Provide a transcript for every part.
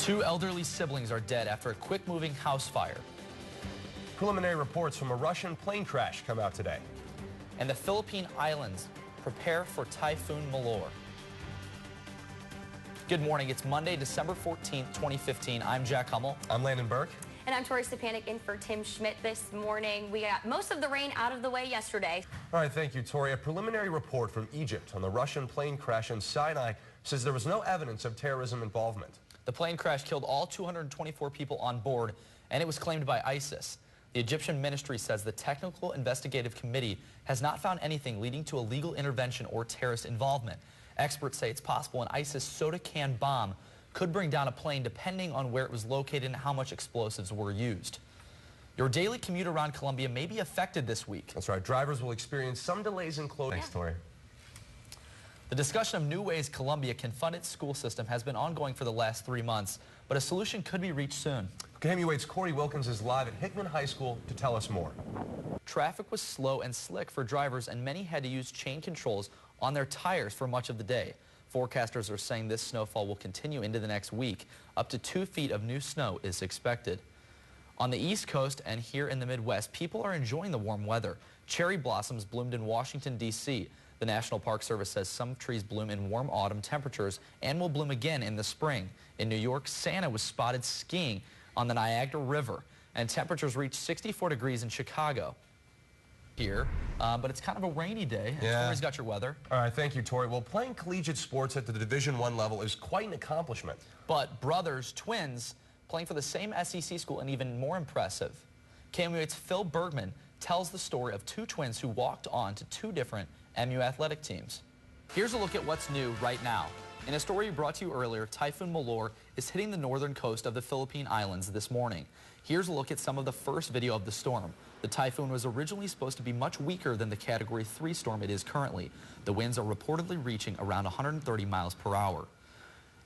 Two elderly siblings are dead after a quick-moving house fire. Preliminary reports from a Russian plane crash come out today. And the Philippine Islands prepare for Typhoon Malor. Good morning. It's Monday, December 14th, 2015. I'm Jack Hummel. I'm Landon Burke. And I'm Tori Stepanek in for Tim Schmidt this morning. We got most of the rain out of the way yesterday. All right, thank you, Tori. A preliminary report from Egypt on the Russian plane crash in Sinai says there was no evidence of terrorism involvement. The plane crash killed all 224 people on board, and it was claimed by ISIS. The Egyptian ministry says the Technical Investigative Committee has not found anything leading to a legal intervention or terrorist involvement. Experts say it's possible an ISIS soda can bomb could bring down a plane depending on where it was located and how much explosives were used. Your daily commute around Columbia may be affected this week. That's right. Drivers will experience some delays in closing. Thanks, Tori. The discussion of new ways Columbia can fund its school system has been ongoing for the last 3 months, but a solution could be reached soon. KOMU-8's Corey Wilkins is live at Hickman High School to tell us more. Traffic was slow and slick for drivers, and many had to use chain controls on their tires for much of the day. Forecasters are saying this snowfall will continue into the next week. Up to 2 feet of new snow is expected. On the East Coast and here in the Midwest, people are enjoying the warm weather. Cherry blossoms bloomed in Washington, D.C. The National Park Service says some trees bloom in warm autumn temperatures and will bloom again in the spring. In New York, Santa was spotted skiing on the Niagara River, and temperatures reached 64 degrees in Chicago. Here, but it's kind of a rainy day. Yeah. Tori's got your weather. All right, thank you, Tori. Well, playing collegiate sports at the Division I level is quite an accomplishment. But brothers, twins, playing for the same SEC school and even more impressive. KOMU-8's Phil Bergman tells the story of two twins who walked on to 2 different MU athletic teams. Here's a look at what's new right now. In a story we brought to you earlier, Typhoon Malor is hitting the northern coast of the Philippine Islands this morning. Here's a look at some of the first video of the storm. The typhoon was originally supposed to be much weaker than the Category 3 storm it is currently. The winds are reportedly reaching around 130 miles per hour.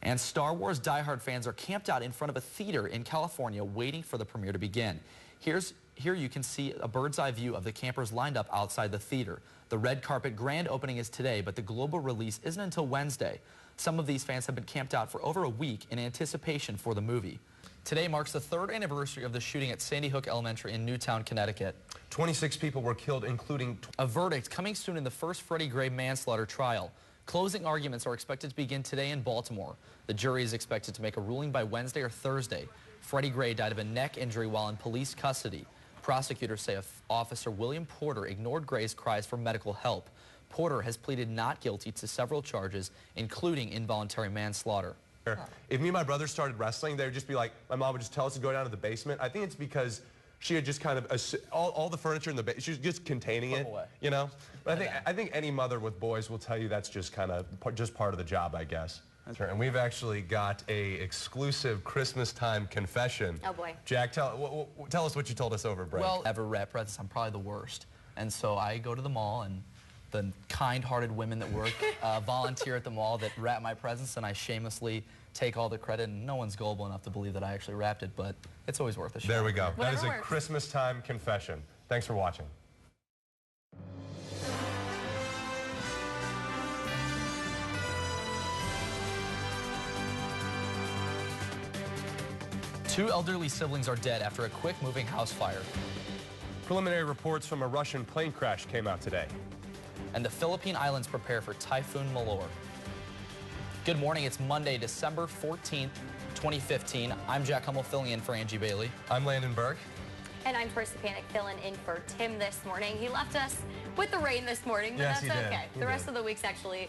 And Star Wars diehard fans are camped out in front of a theater in California waiting for the premiere to begin. Here you can see a bird's eye view of the campers lined up outside the theater. The red carpet grand opening is today, but the global release isn't until Wednesday. Some of these fans have been camped out for over a week in anticipation for the movie. Today marks the 3rd anniversary of the shooting at Sandy Hook Elementary in Newtown, Connecticut. 26 people were killed, including... A verdict coming soon in the first Freddie Gray manslaughter trial. Closing arguments are expected to begin today in Baltimore. The jury is expected to make a ruling by Wednesday or Thursday. Freddie Gray died of a neck injury while in police custody. Prosecutors say Officer William Porter ignored Gray's cries for medical help. Porter has pleaded not guilty to several charges, including involuntary manslaughter. If me and my brother started wrestling, they would just be like, my mom would just tell us to go down to the basement. I think it's because she had just kind of, all the furniture in the basement, she was just containing it, you know? But I think any mother with boys will tell you that's just kind of, just part of the job, I guess. That's right. And we've actually got a exclusive Christmas time confession. Oh boy. Jack, tell us what you told us over break. Well, ever wrap presents, I'm probably the worst. And so I go to the mall, and the kind-hearted women that work volunteer at the mall that wrap my presents, and I shamelessly take all the credit, and no one's gullible enough to believe that I actually wrapped it, but it's always worth a shot. There we go. Whatever that is a works. Christmas time confession. Thanks for watching. Two elderly siblings are dead after a quick-moving house fire. Preliminary reports from a Russian plane crash came out today. And the Philippine Islands prepare for Typhoon Malor. Good morning. It's Monday, December 14th, 2015. I'm Jack Hummel filling in for Angie Bailey. I'm Landon Burke. And I'm Tori Stepanek filling in for Tim this morning. He left us with the rain this morning, but Yes, that's okay. He The rest of the week's actually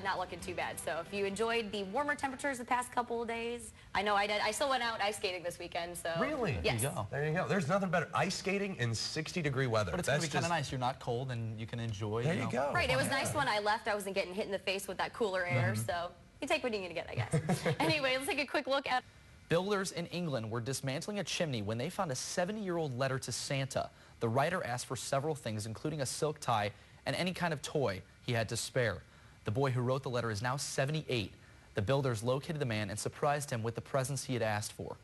not looking too bad. So if you enjoyed the warmer temperatures the past couple of days, I know I did. I still went out ice skating this weekend. So Really? Yes. There you go. There you go. There's nothing better. Ice skating in 60-degree weather. But it's going to be kind of nice. You're not cold, and you can enjoy. There you go. Right. It was nice when I left. I wasn't getting hit in the face with that cooler air. So you take what you're going to get, I guess. Anyway, let's take a quick look at... Builders in England were dismantling a chimney when they found a 70-year-old letter to Santa. The writer asked for several things, including a silk tie and any kind of toy he had to spare. The boy who wrote the letter is now 78. The builders located the man and surprised him with the presents he had asked for.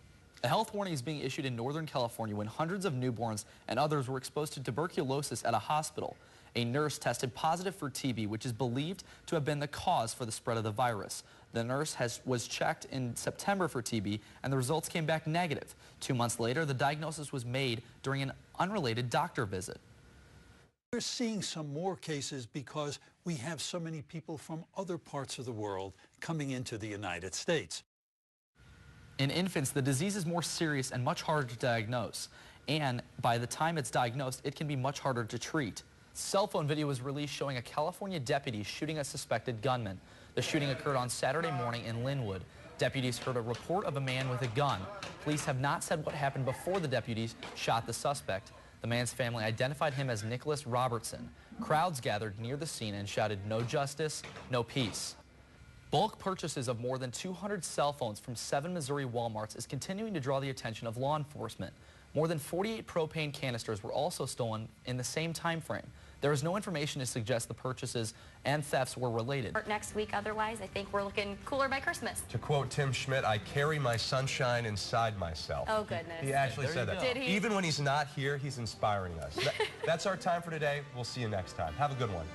A health warning is being issued in Northern California when hundreds of newborns and others were exposed to tuberculosis at a hospital. A nurse tested positive for TB, which is believed to have been the cause for the spread of the virus. The nurse was checked in September for TB, and the results came back negative. 2 months later, the diagnosis was made during an unrelated doctor visit. We're seeing some more cases because we have so many people from other parts of the world coming into the United States. In infants, the disease is more serious and much harder to diagnose. And by the time it's diagnosed, it can be much harder to treat. Cell phone video was released showing a California deputy shooting a suspected gunman. The shooting occurred on Saturday morning in Linwood. Deputies heard a report of a man with a gun. Police have not said what happened before the deputies shot the suspect. The man's family identified him as Nicholas Robertson. Crowds gathered near the scene and shouted, "No justice, no peace." Bulk purchases of more than 200 cell phones from 7 Missouri Walmarts is continuing to draw the attention of law enforcement. More than 48 propane canisters were also stolen in the same time frame. There is no information to suggest the purchases and thefts were related. Next week, otherwise, I think we're looking cooler by Christmas. To quote Tim Schmidt, I carry my sunshine inside myself. Oh, goodness. He actually said that. Did he? Even when he's not here, he's inspiring us. That's our time for today. We'll see you next time. Have a good one.